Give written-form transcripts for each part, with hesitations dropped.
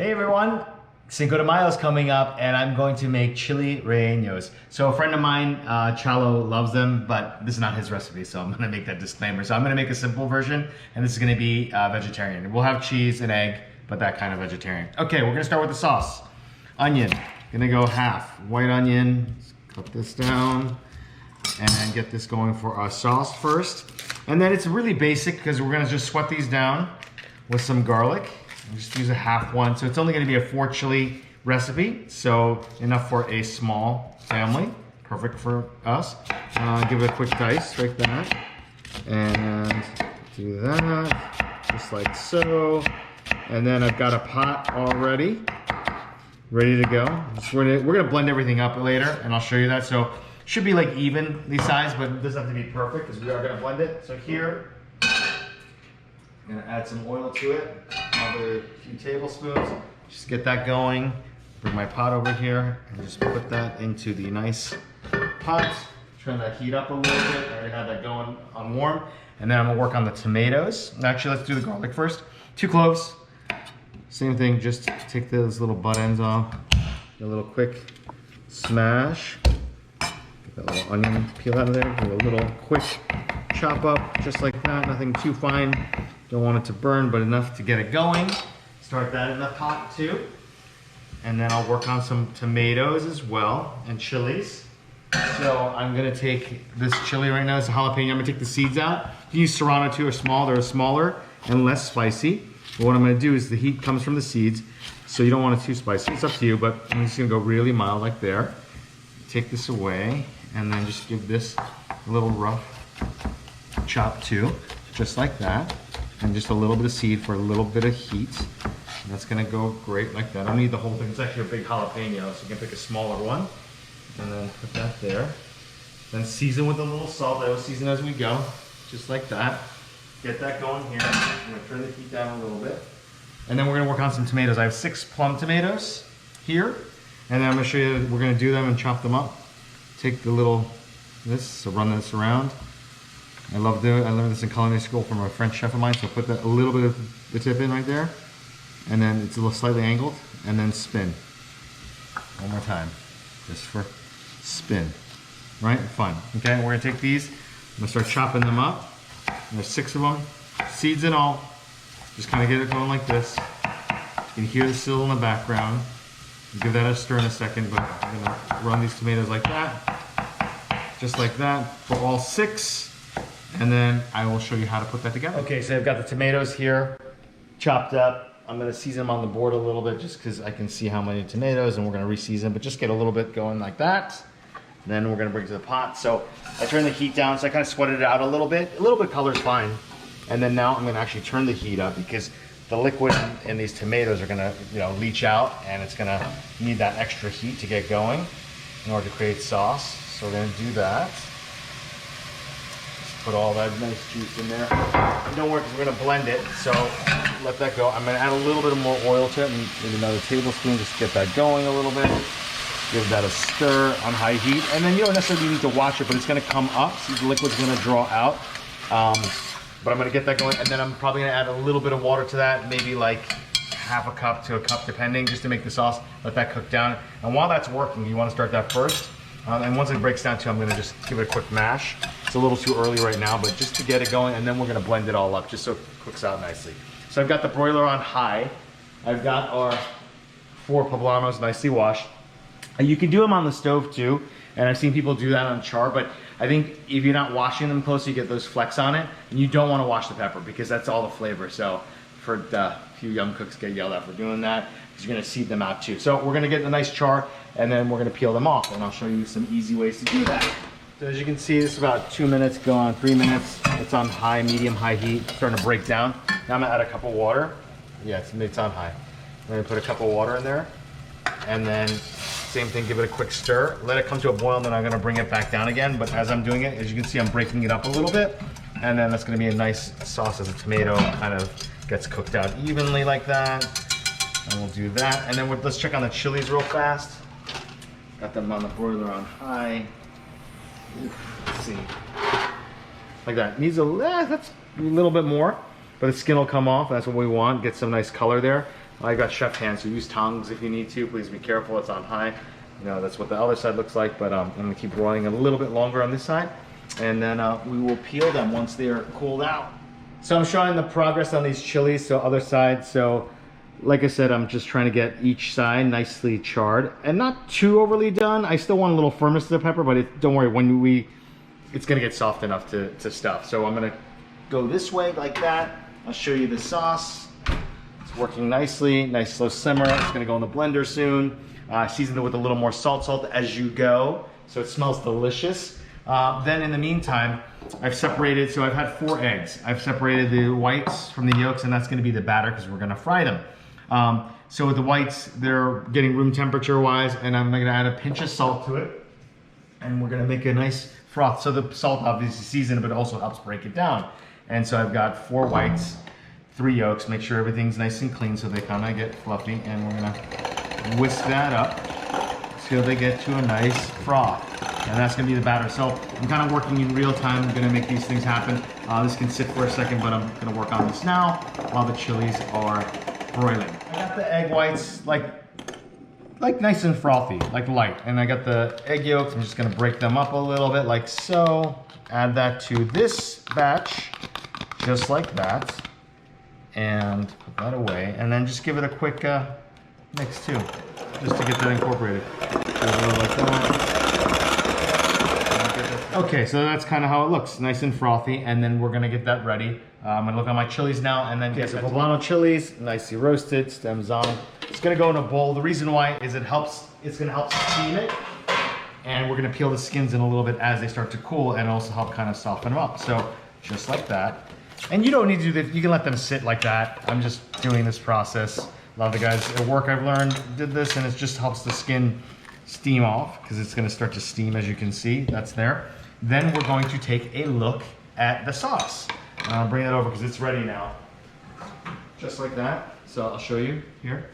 Hey everyone, Cinco de Mayo is coming up and I'm going to make Chile Rellenos. So a friend of mine, Chalo, loves them, but this is not his recipe, so I'm gonna make that disclaimer. So I'm gonna make a simple version and this is gonna be vegetarian. We'll have cheese and egg, but that kind of vegetarian. Okay, we're gonna start with the sauce. Onion, gonna go half. White onion, cut this down and get this going for our sauce first. And then it's really basic because we're gonna just sweat these down with some garlic. Just use a half one. So it's only gonna be a 4 chili recipe. So enough for a small family. Perfect for us. Give it a quick dice like that. And do that, just like so. And then I've got a pot already, ready to go. We're gonna blend everything up later and I'll show you that. So should be like evenly sized, but it doesn't have to be perfect because we are gonna blend it. So here, I'm gonna add some oil to it, another few tablespoons. Just get that going. Bring my pot over here and just put that into the nice pot. Turn that heat up a little bit. I already had that going on warm. And then I'm gonna work on the tomatoes. Actually, let's do the garlic first. 2 cloves. Same thing, just take those little butt ends off. A little quick smash. Get that little onion peel out of there. Do a little quick chop up, just like that. Nothing too fine. Don't want it to burn, but enough to get it going. Start that in the pot too. And then I'll work on some tomatoes as well and chilies. So I'm gonna take this chili right now, it's a jalapeno. I'm gonna take the seeds out. You can use serrano too, or small. They're smaller and less spicy. But what I'm gonna do is the heat comes from the seeds, so you don't want it too spicy. It's up to you, but I'm just gonna go really mild like there. Take this away, and then just give this a little rough chop too, just like that. And just a little bit of seed for a little bit of heat. And that's gonna go great like that. I don't need the whole thing. It's actually a big jalapeno, so you can pick a smaller one. And then put that there. Then season with a little salt. I will season as we go, just like that. Get that going here. I'm gonna turn the heat down a little bit. And then we're gonna work on some tomatoes. I have 6 plum tomatoes here. And then I'm gonna show you, we're gonna do them and chop them up. Take the little, so run this around. I learned this in culinary school from a French chef of mine, so put that, a little bit of the tip in right there, and then it's a little slightly angled, and then spin. One more time, just for spin. Right, fun. Okay, we're gonna take these, I'm gonna start chopping them up. And there's 6 of them, seeds and all. Just kind of get it going like this. You can hear the sizzle in the background. Give that a stir in a second, but I'm gonna run these tomatoes like that, just like that, for all 6. And then I will show you how to put that together. Okay, so I've got the tomatoes here, chopped up. I'm gonna season them on the board a little bit just because I can see how many tomatoes, and we're gonna re-season, but just get a little bit going like that. Then we're gonna bring it to the pot. So I turn the heat down, so I kind of sweated it out a little bit. A little bit color's fine. And then now I'm gonna actually turn the heat up because the liquid in these tomatoes are gonna, leach out, and it's gonna need that extra heat to get going in order to create sauce. So we're gonna do that. Put all that nice juice in there. And don't worry, because we're gonna blend it, so let that go. I'm gonna add a little bit more oil to it, and maybe another tablespoon, just get that going a little bit. Give that a stir on high heat, and then you don't necessarily need to watch it, but it's gonna come up, so the liquid's gonna draw out. But I'm gonna get that going, and then I'm probably gonna add a little bit of water to that, maybe like half a cup to a cup, depending, just to make the sauce, let that cook down. And while that's working, you wanna start that first. And once it breaks down too, I'm gonna just give it a quick mash. It's a little too early right now, but just to get it going, and then we're gonna blend it all up just so it cooks out nicely. So I've got the broiler on high. I've got our 4 poblanos nicely washed. And you can do them on the stove too, and I've seen people do that on char, but I think if you're not washing them closely, you get those flecks on it, and you don't wanna wash the pepper because that's all the flavor. So for a few young cooks get yelled at for doing that, because you're gonna seed them out too. So we're gonna get a nice char, and then we're gonna peel them off, and I'll show you some easy ways to do that. So as you can see, this is about 2 minutes, go on 3 minutes. It's on high, medium, high heat, starting to break down. Now I'm gonna add a cup of water. Yeah, it's on high. I'm gonna put a cup of water in there, and then same thing, give it a quick stir. Let it come to a boil, and then I'm gonna bring it back down again. But as I'm doing it, as you can see, I'm breaking it up a little bit, and then that's gonna be a nice sauce as the tomato kind of gets cooked out evenly like that. And we'll do that. And then let's check on the chilies real fast. Got them on the broiler on high. Let's see. Like that. Needs that's a little bit more, but the skin will come off. That's what we want. Get some nice color there. I got chef hands, so use tongs if you need to. Please be careful, it's on high. You know, that's what the other side looks like, but I'm gonna keep broiling a little bit longer on this side. And then we will peel them once they are cooled out. So I'm showing the progress on these chilies, so other side. So like I said, I'm just trying to get each side nicely charred and not too overly done. I still want a little firmness to the pepper, but don't worry, it's gonna get soft enough to stuff. So I'm gonna go this way like that. I'll show you the sauce. It's working nicely, nice slow simmer. It's gonna go in the blender soon. Season it with a little more salt as you go, so it smells delicious. Then in the meantime, I've separated, so I've had 4 eggs. I've separated the whites from the yolks, and that's gonna be the batter because we're gonna fry them. So with the whites, they're getting room temperature wise, and I'm gonna add a pinch of salt to it. And we're gonna make a nice froth. So the salt obviously seasons it, but it also helps break it down. And so I've got 4 whites, 3 yolks, make sure everything's nice and clean so they kind of get fluffy. And we're gonna whisk that up till they get to a nice froth. And that's gonna be the batter. So I'm kind of working in real time. I'm gonna make these things happen. This can sit for a second, but I'm gonna work on this now while the chilies are broiling. I got the egg whites like nice and frothy, like light. And I got the egg yolks. I'm just gonna break them up a little bit like so. Add that to this batch, just like that. And put that away. And then just give it a quick mix too, just to get that incorporated. Like that. Okay, so that's kind of how it looks, nice and frothy, and then we're gonna get that ready. I'm gonna look at my chilies now, and then get the poblano chilies, nicely roasted, stems on. It's gonna go in a bowl. The reason why is it's gonna help steam it, and we're gonna peel the skins in a little bit as they start to cool, and also help kind of soften them up. So just like that. And you don't need to do this, you can let them sit like that. I'm just doing this process. A lot of the guys at work I've learned did this, and it just helps the skin steam off because it's gonna start to steam, as you can see, that's there. Then we're going to take a look at the sauce. I'll bring it over because it's ready now. Just like that. So I'll show you here.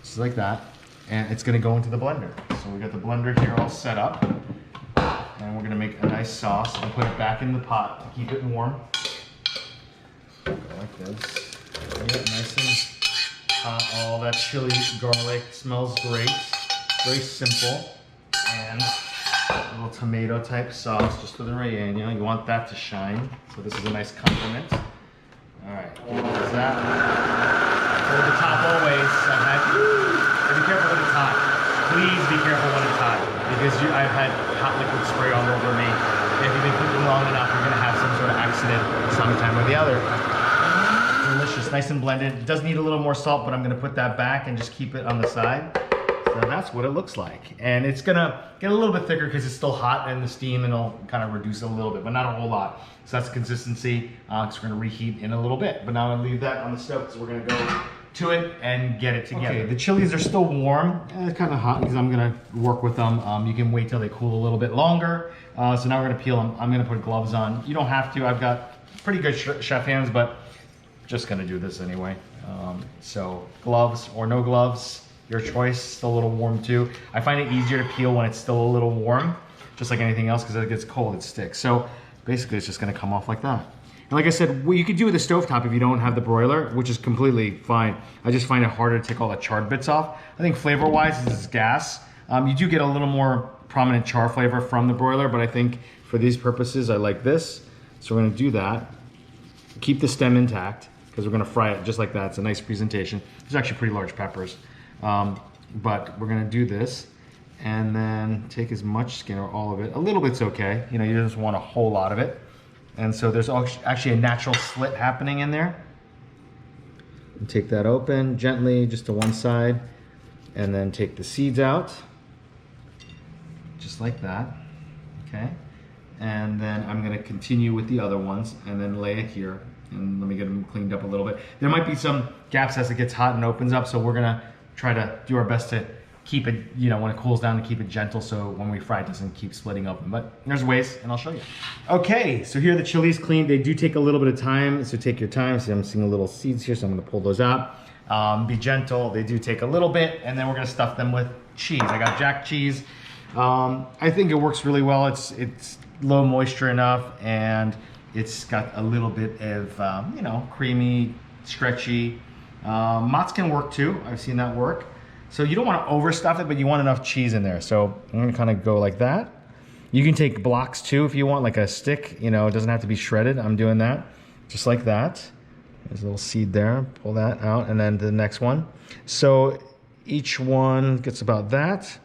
Just like that. And it's gonna go into the blender. So we got the blender here all set up. And we're gonna make a nice sauce and put it back in the pot to keep it warm. Go like this. Yeah, nice and hot. All that chili, garlic smells great. Very simple. And a little tomato type sauce just for the relleno. You want that to shine. So this is a nice compliment. All right, there's that. Hold the top always. Be careful when it's hot. Please be careful when it's hot because I've had hot liquid spray all over me. If you've been cooking long enough, you're gonna have some sort of accident sometime or the other. Delicious, nice and blended. It does need a little more salt, but I'm gonna put that back and just keep it on the side. So that's what it looks like. And it's gonna get a little bit thicker because it's still hot and the steam, and it'll kind of reduce it a little bit, but not a whole lot. So that's the consistency, because we're gonna reheat in a little bit. But now I'm gonna leave that on the stove because we're gonna go to it and get it together. Okay, the chilies are still warm. It's kind of hot because I'm gonna work with them. You can wait till they cool a little bit longer. So now we're gonna peel them. I'm gonna put gloves on. You don't have to, I've got pretty good chef hands, but just gonna do this anyway. So gloves or no gloves, your choice. Still a little warm too. I find it easier to peel when it's still a little warm, just like anything else, because as it gets cold, it sticks. So basically it's just gonna come off like that. And like I said, what you could do with a stovetop if you don't have the broiler, which is completely fine. I just find it harder to take all the charred bits off. I think flavor-wise, this is gas. You do get a little more prominent char flavor from the broiler, but I think for these purposes, I like this. So we're gonna do that. Keep the stem intact, because we're gonna fry it just like that. It's a nice presentation. There's actually pretty large peppers. But we're gonna do this and then take as much skin or all of it. A little bit's okay. You know, you just want a whole lot of it. And so there's actually a natural slit happening in there. And take that open gently, just to one side, and then take the seeds out, just like that, okay? And then I'm gonna continue with the other ones and then lay it here. And let me get them cleaned up a little bit. There might be some gaps as it gets hot and opens up, so we're gonna try to do our best to keep it, you know, when it cools down, to keep it gentle so when we fry it doesn't keep splitting open. But there's ways, and I'll show you. Okay, so here are the chilies cleaned. They do take a little bit of time, so take your time. See, I'm seeing little seeds here, so I'm gonna pull those out. Be gentle, they do take a little bit, and then we're gonna stuff them with cheese. I got jack cheese. I think it works really well. It's low moisture enough, and it's got a little bit of, you know, creamy, stretchy. Mozz can work too. I've seen that work. So you don't want to overstuff it, but you want enough cheese in there. So I'm gonna kind of go like that. You can take blocks too if you want, like a stick, you know, it doesn't have to be shredded. I'm doing that, just like that. There's a little seed there, pull that out, and then the next one. So each one gets about that.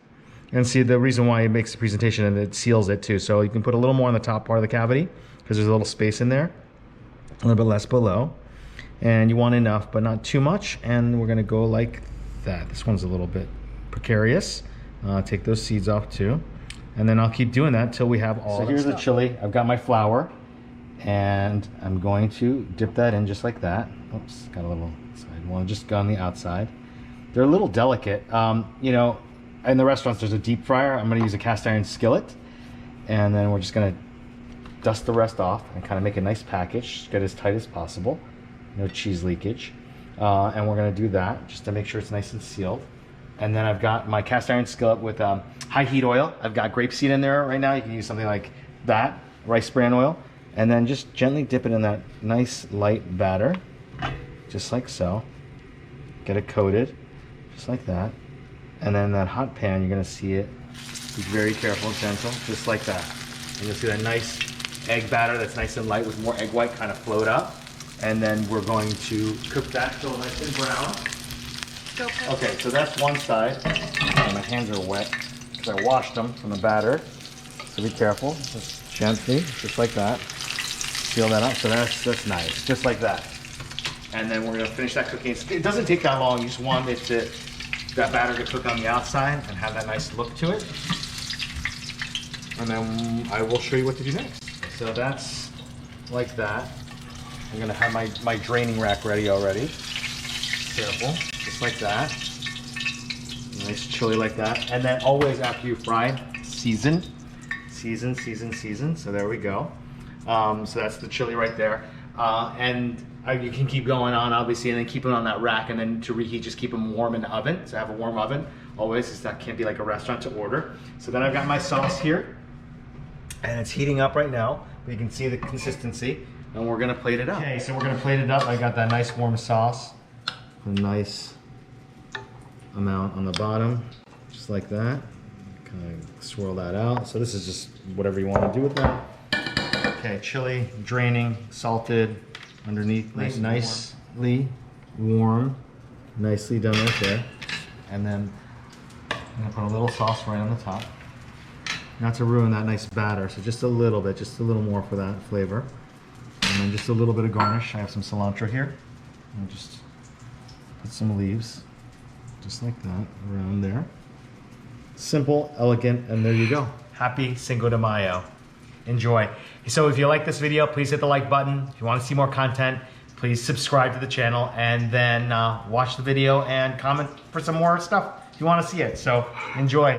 And see the reason why it makes the presentation and it seals it too. So you can put a little more on the top part of the cavity because there's a little space in there, a little bit less below. And you want enough, but not too much. And we're gonna go like that. This one's a little bit precarious. Take those seeds off too. And then I'll keep doing that till we have all. So here's the chili. I've got my flour and I'm going to dip that in just like that. Oops, got a little side one, just go on the outside. They're a little delicate. You know, in the restaurants there's a deep fryer. I'm gonna use a cast iron skillet. And then we're just gonna dust the rest off and kind of make a nice package, get as tight as possible. No cheese leakage. And we're gonna do that just to make sure it's nice and sealed. And then I've got my cast iron skillet with high heat oil. I've got grapeseed in there right now. You can use something like that, rice bran oil. And then just gently dip it in that nice light batter, just like so. Get it coated, just like that. And then that hot pan, you're gonna see it. Be very careful and gentle, just like that. And you'll see that nice egg batter that's nice and light with more egg white kind of float up. And then we're going to cook that till nice and brown. Okay, so that's one side. Oh, my hands are wet because I washed them from the batter. So be careful, just gently, just like that. Seal that up, so that's nice, just like that. And then we're gonna finish that cooking. It doesn't take that long, you just want it to, that batter to cook on the outside and have that nice look to it. And then I will show you what to do next. So that's like that. I'm gonna have my draining rack ready already. Careful, just like that. Nice chili like that. And then always after you fry, season. So there we go. So that's the chili right there. And you can keep going on obviously and then keep it on that rack and then to reheat, just keep them warm in the oven. So have a warm oven always, because that can't be like a restaurant to order. So then I've got my sauce here and it's heating up right now. But you can see the consistency and we're gonna plate it up. Okay, so we're gonna plate it up. I got that nice warm sauce. A nice amount on the bottom, just like that. Kind of swirl that out. So this is just whatever you want to do with that. Okay, chili, draining, salted, underneath, nicely warm. Nicely done right there. And then I'm gonna put a little sauce right on the top. Not to ruin that nice batter, so just a little bit, just a little more for that flavor. And then just a little bit of garnish. I have some cilantro here. And just put some leaves, just like that, around there. Simple, elegant, and there you go. Happy Cinco de Mayo. Enjoy. So if you like this video, please hit the like button. If you want to see more content, please subscribe to the channel and then watch the video and comment for some more stuff if you want to see it. So enjoy.